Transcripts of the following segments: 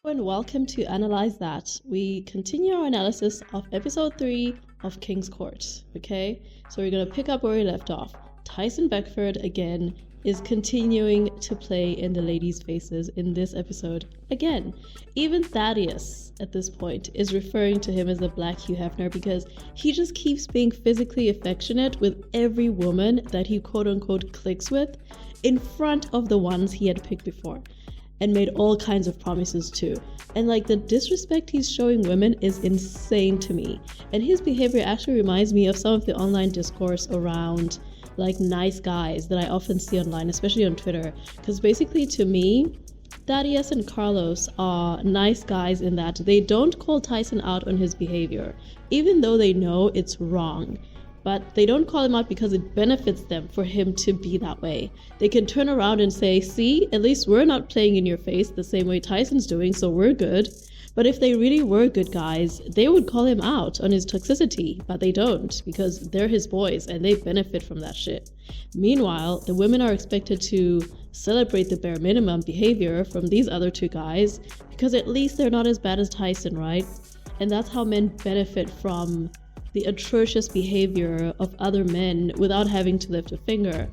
And welcome to Analyze That. We continue our analysis of episode 3 of King's Court. Okay, so we're going to pick up where we left off. Tyson Beckford again is continuing to play in the ladies' faces in this episode again. Even Thaddeus at this point is referring to him as the Black Hugh Hefner because he just keeps being physically affectionate with every woman that he quote unquote clicks with in front of the ones he had picked before. And made all kinds of promises too. And like the disrespect he's showing women is insane to me. And his behavior actually reminds me of some of the online discourse around like nice guys that I often see online, especially on Twitter. Because basically to me, Thaddeus and Carlos are nice guys in that they don't call Tyson out on his behavior, even though they know it's wrong. But they don't call him out because it benefits them for him to be that way. They can turn around and say, see, at least we're not playing in your face the same way Tyson's doing, so we're good. But if they really were good guys, they would call him out on his toxicity, but they don't because they're his boys and they benefit from that shit. Meanwhile, the women are expected to celebrate the bare minimum behavior from these other two guys because at least they're not as bad as Tyson, right? And that's how men benefit from the atrocious behavior of other men without having to lift a finger.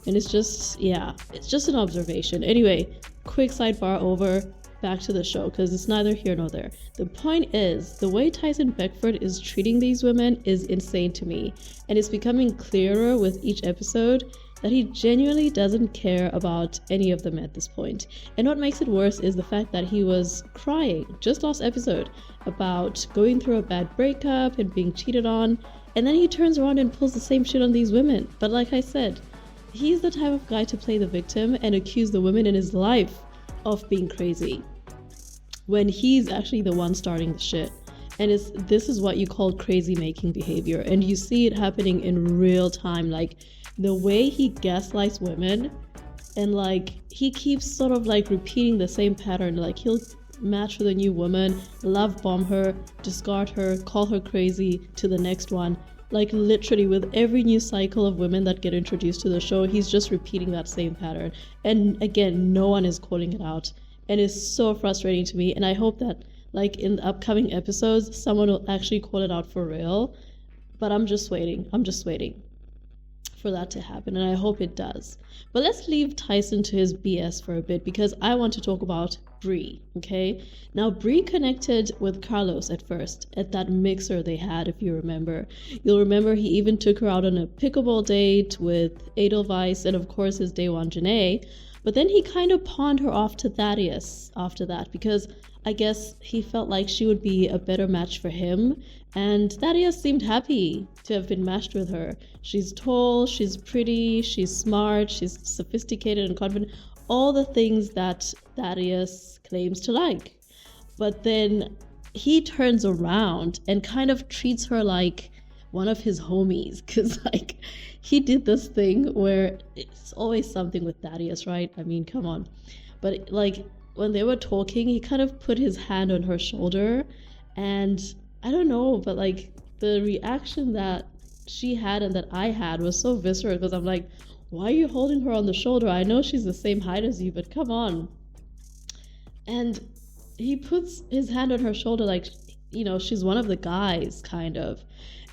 And it's just, yeah, it's just an observation. Anyway, quick sidebar over, back to the show, because it's neither here nor there. The point is, the way Tyson Beckford is treating these women is insane to me. And it's becoming clearer with each episode that he genuinely doesn't care about any of them at this point. And what makes it worse is the fact that he was crying just last episode about going through a bad breakup and being cheated on, and then he turns around and pulls the same shit on these women. But like I said, he's the type of guy to play the victim and accuse the women in his life of being crazy when he's actually the one starting the shit. And this is what you call crazy making behavior, and you see it happening in real time. Like the way he gaslights women, and like he keeps sort of like repeating the same pattern. Like he'll match with a new woman, love bomb her, discard her, call her crazy to the next one. Like literally with every new cycle of women that get introduced to the show, he's just repeating that same pattern. And again, no one is calling it out, and it's so frustrating to me. And I hope that like in the upcoming episodes someone will actually call it out for real. But I'm just waiting for that to happen, and I hope it does. But let's leave Tyson to his BS for a bit because I want to talk about Bree, okay? Now, Bree connected with Carlos at first at that mixer they had, if you remember. You'll remember he even took her out on a pickleball date with Edelweiss and, of course, his day one Janae. But then he kind of pawned her off to Thaddeus after that because I guess he felt like she would be a better match for him. And Thaddeus seemed happy to have been matched with her. She's tall, she's pretty, she's smart, she's sophisticated and confident. All the things that Thaddeus claims to like. But then he turns around and kind of treats her like one of his homies. Because like he did this thing where it's always something with Thaddeus, right? I mean, come on. But like when they were talking, he kind of put his hand on her shoulder, and I don't know, but like the reaction that she had and that I had was so visceral because I'm like, why are you holding her on the shoulder? I know she's the same height as you, but come on. And he puts his hand on her shoulder like, you know, she's one of the guys, kind of.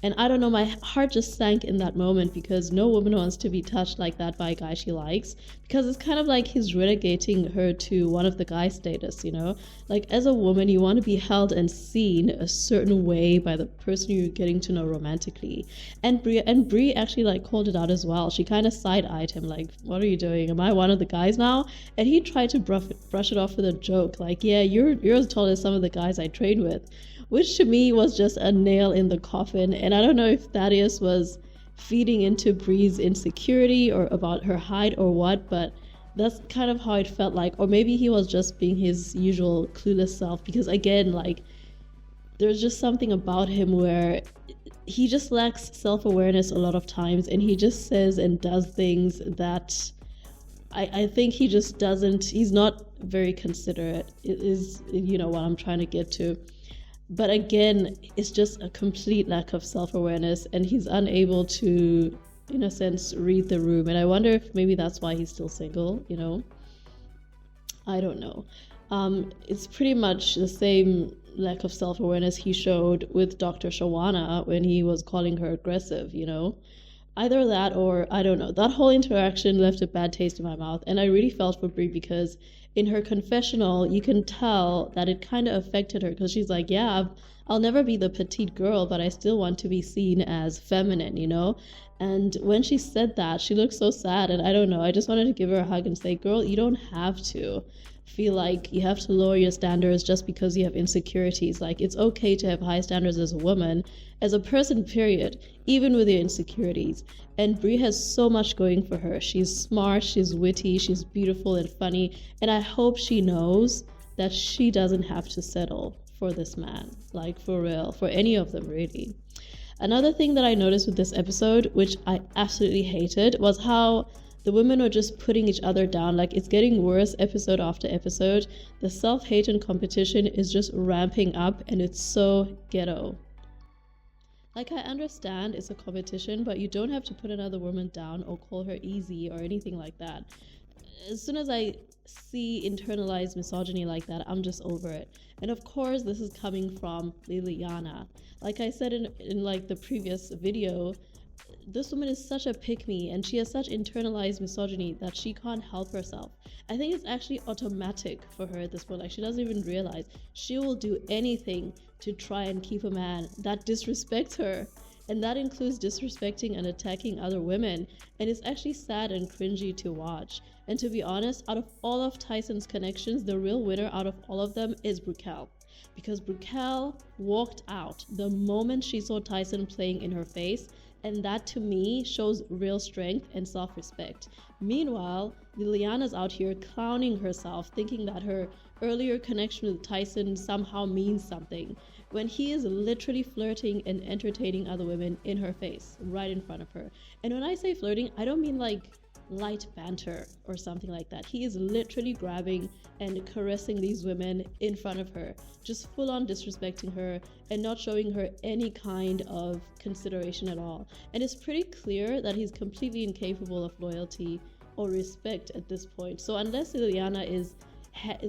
And I don't know, my heart just sank in that moment because no woman wants to be touched like that by a guy she likes, because it's kind of like he's relegating her to one of the guy status, you know? Like as a woman, you want to be held and seen a certain way by the person you're getting to know romantically. And Brie actually like called it out as well. She kind of side-eyed him like, what are you doing? Am I one of the guys now? And he tried to brush it off with a joke like, yeah, you're as tall as some of the guys I trained with. Which to me was just a nail in the coffin. And I don't know if Thaddeus was feeding into Bree's insecurity or about her height or what, but that's kind of how it felt like. Or maybe he was just being his usual clueless self, because again, like there's just something about him where he just lacks self-awareness a lot of times, and he just says and does things that I think he just doesn't, he's not very considerate. It is, you know, what I'm trying to get to. But again, it's just a complete lack of self-awareness, and he's unable to, in a sense, read the room. And I wonder if maybe that's why he's still single, you know? I don't know. It's pretty much the same lack of self-awareness he showed with Dr. Shawana when he was calling her aggressive, you know? Either that or I don't know. That whole interaction left a bad taste in my mouth, and I really felt for Brie because in her confessional, you can tell that it kind of affected her because she's like, "Yeah, I'll never be the petite girl, but I still want to be seen as feminine, you know?" And when she said that, she looked so sad, and I don't know. I just wanted to give her a hug and say, "Girl, you don't have to feel like you have to lower your standards just because you have insecurities. Like, it's okay to have high standards as a woman, as a person, period, even with your insecurities." And Brie has so much going for her. She's smart, she's witty, she's beautiful and funny, and I hope she knows that she doesn't have to settle for this man, like for real, for any of them really. Another thing that I noticed with this episode, which I absolutely hated, was how the women were just putting each other down. Like, it's getting worse episode after episode. The self-hate and competition is just ramping up, and it's so ghetto. Like, I understand it's a competition, but you don't have to put another woman down or call her easy or anything like that. As soon as I see internalized misogyny like that, I'm just over it. And of course, this is coming from Liliana. Like I said in like the previous video, this woman is such a pick-me and she has such internalized misogyny that she can't help herself. I think it's actually automatic for her at this point. Like, she doesn't even realize. She will do anything to try and keep a man that disrespects her. And that includes disrespecting and attacking other women. And it's actually sad and cringy to watch. And to be honest, out of all of Tyson's connections, the real winner out of all of them is Brickell. Because Brickell walked out the moment she saw Tyson playing in her face. And that, to me, shows real strength and self-respect. Meanwhile, Liliana's out here clowning herself, thinking that her earlier connection with Tyson somehow means something, when he is literally flirting and entertaining other women in her face, right in front of her. And when I say flirting, I don't mean like light banter or something like that. He is literally grabbing and caressing these women in front of her, just full on disrespecting her and not showing her any kind of consideration at all. And it's pretty clear that he's completely incapable of loyalty or respect at this point. So unless Liliana is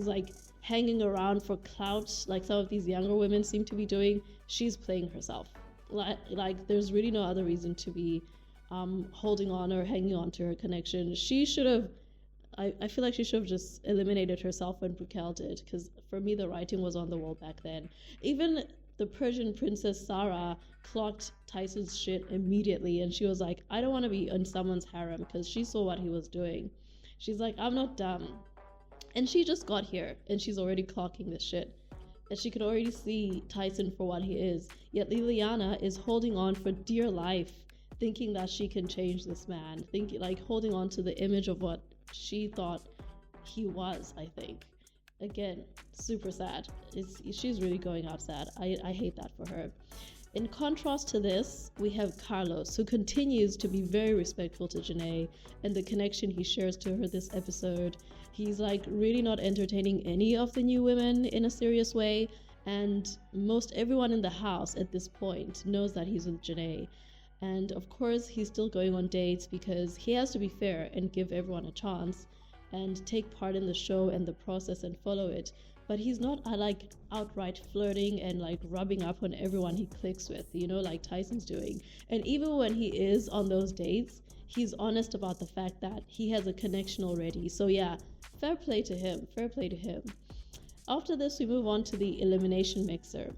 like hanging around for clout, like some of these younger women seem to be doing, she's playing herself. Like there's really no other reason to be holding on or hanging on to her connection. She should have, I feel like she should have just eliminated herself when Brickell did, because for me the writing was on the wall back then. Even the Persian princess Sarah clocked Tyson's shit immediately, and she was like, I don't want to be in someone's harem, because she saw what he was doing. She's like, I'm not dumb. And she just got here and she's already clocking this shit. And she can already see Tyson for what he is. Yet Liliana is holding on for dear life, thinking that she can change this man, like holding on to the image of what she thought he was, I think. Again, super sad. She's really going out sad. I hate that for her. In contrast to this, we have Carlos, who continues to be very respectful to Janae and the connection he shares to her this episode. He's like really not entertaining any of the new women in a serious way, and most everyone in the house at this point knows that he's with Janae. And of course, he's still going on dates because he has to be fair and give everyone a chance and take part in the show and the process and follow it. But he's not like outright flirting and like rubbing up on everyone he clicks with, you know, like Tyson's doing. And even when he is on those dates, he's honest about the fact that he has a connection already. So yeah, fair play to him, fair play to him. After this, we move on to the elimination mixer.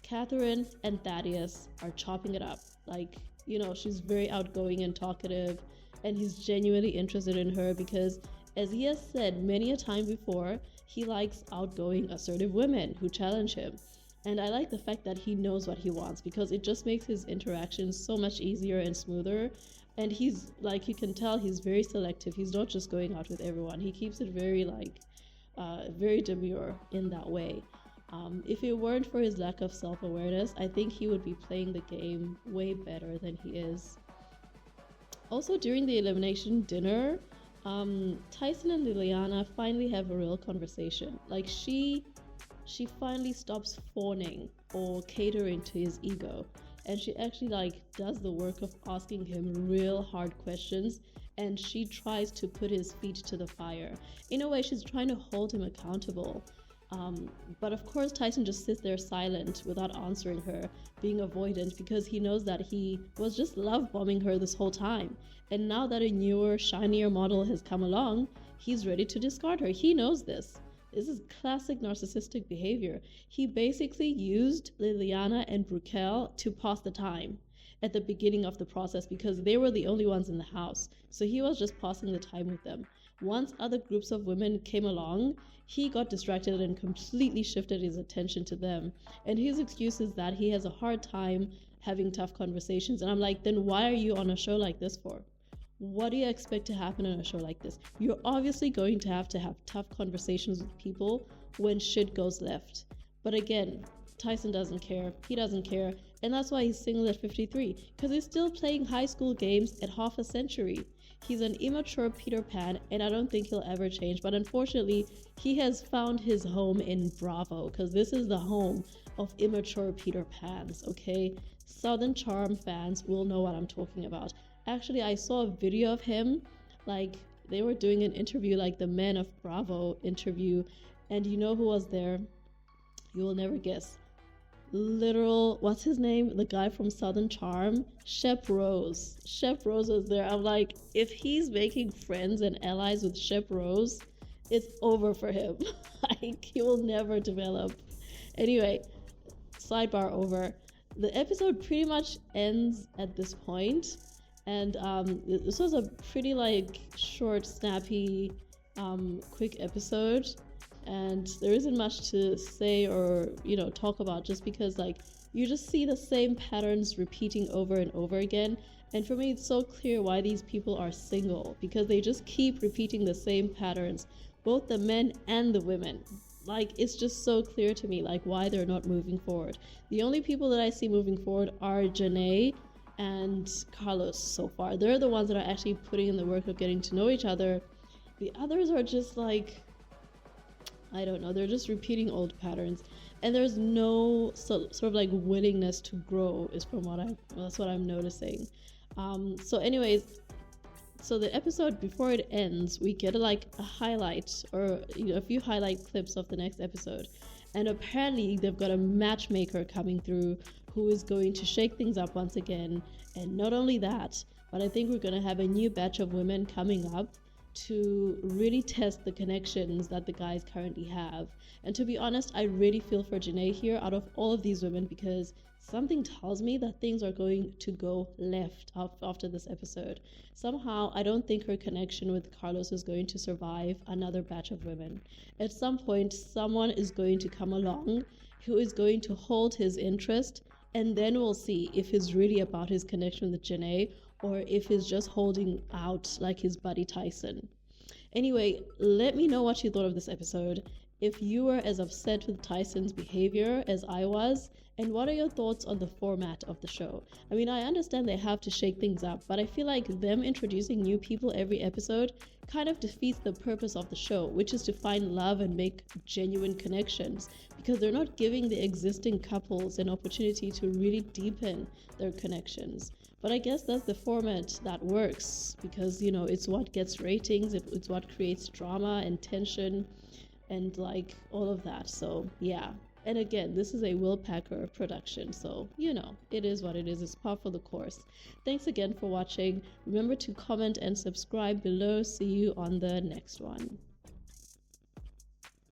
Catherine and Thaddeus are chopping it up. Like, you know, she's very outgoing and talkative, and he's genuinely interested in her because, as he has said many a time before, he likes outgoing, assertive women who challenge him. And I like the fact that he knows what he wants, because it just makes his interactions so much easier and smoother. And he's like, you can tell he's very selective. He's not just going out with everyone. He keeps it very like very demure in that way. If it weren't for his lack of self-awareness, I think he would be playing the game way better than he is. Also, during the elimination dinner, Tyson and Liliana finally have a real conversation. Like, she finally stops fawning or catering to his ego, and she actually like does the work of asking him real hard questions, and she tries to put his feet to the fire. In a way, she's trying to hold him accountable. But of course, Tyson just sits there silent without answering her, being avoidant because he knows that he was just love bombing her this whole time. And now that a newer, shinier model has come along, he's ready to discard her. He knows this. This is classic narcissistic behavior. He basically used Liliana and Brukel to pass the time at the beginning of the process because they were the only ones in the house. So he was just passing the time with them. Once other groups of women came along, he got distracted and completely shifted his attention to them. And his excuse is that he has a hard time having tough conversations. And I'm like, then why are you on a show like this for? What do you expect to happen on a show like this? You're obviously going to have tough conversations with people when shit goes left. But again, Tyson doesn't care. He doesn't care. And that's why he's single at 53, because he's still playing high school games at half a century. He's an immature Peter Pan, and I don't think he'll ever change. But unfortunately, he has found his home in Bravo, because this is the home of immature Peter Pans, okay? Southern Charm fans will know what I'm talking about. Actually, I saw a video of him, like they were doing an interview, like the Men of Bravo interview, and you know who was there? You will never guess. Literal, what's his name? The guy from Southern Charm, Shep Rose. Shep Rose was there. I'm like, if he's making friends and allies with Shep Rose, it's over for him. Like, he will never develop. Anyway, sidebar over. The episode pretty much ends at this point, and this was a pretty like short, snappy, quick episode. And there isn't much to say or talk about, just because like you just see the same patterns repeating over and over again. And for me, it's so clear why these people are single, because they just keep repeating the same patterns, both the men and the women. Like, it's just so clear to me like why they're not moving forward. The only people that I see moving forward are Janae and Carlos so far. They're the ones that are actually putting in the work of getting to know each other. The others are just like, I don't know, they're just repeating old patterns, and there's no sort of like willingness to grow that's what I'm noticing. So anyways, so the episode before it ends, we get a highlight or a few highlight clips of the next episode, and apparently they've got a matchmaker coming through who is going to shake things up once again. And not only that, but I think we're going to have a new batch of women coming up to really test the connections that the guys currently have. And to be honest, I really feel for Janae here out of all of these women, because something tells me that things are going to go left after this episode. Somehow, I don't think her connection with Carlos is going to survive another batch of women. At some point, someone is going to come along who is going to hold his interest, and then we'll see if it's really about his connection with Janae, or if he's just holding out like his buddy Tyson. Anyway, let me know what you thought of this episode, if you were as upset with Tyson's behavior as I was, and what are your thoughts on the format of the show? I mean, I understand they have to shake things up, but I feel like them introducing new people every episode kind of defeats the purpose of the show, which is to find love and make genuine connections, because they're not giving the existing couples an opportunity to really deepen their connections. But I guess that's the format that works, because it's what gets ratings, it's what creates drama and tension and like all of that. So yeah, and again, this is a Will Packer production, so it is what it is. It's par for the course. Thanks again for watching. Remember to comment and subscribe below. See you on the next one.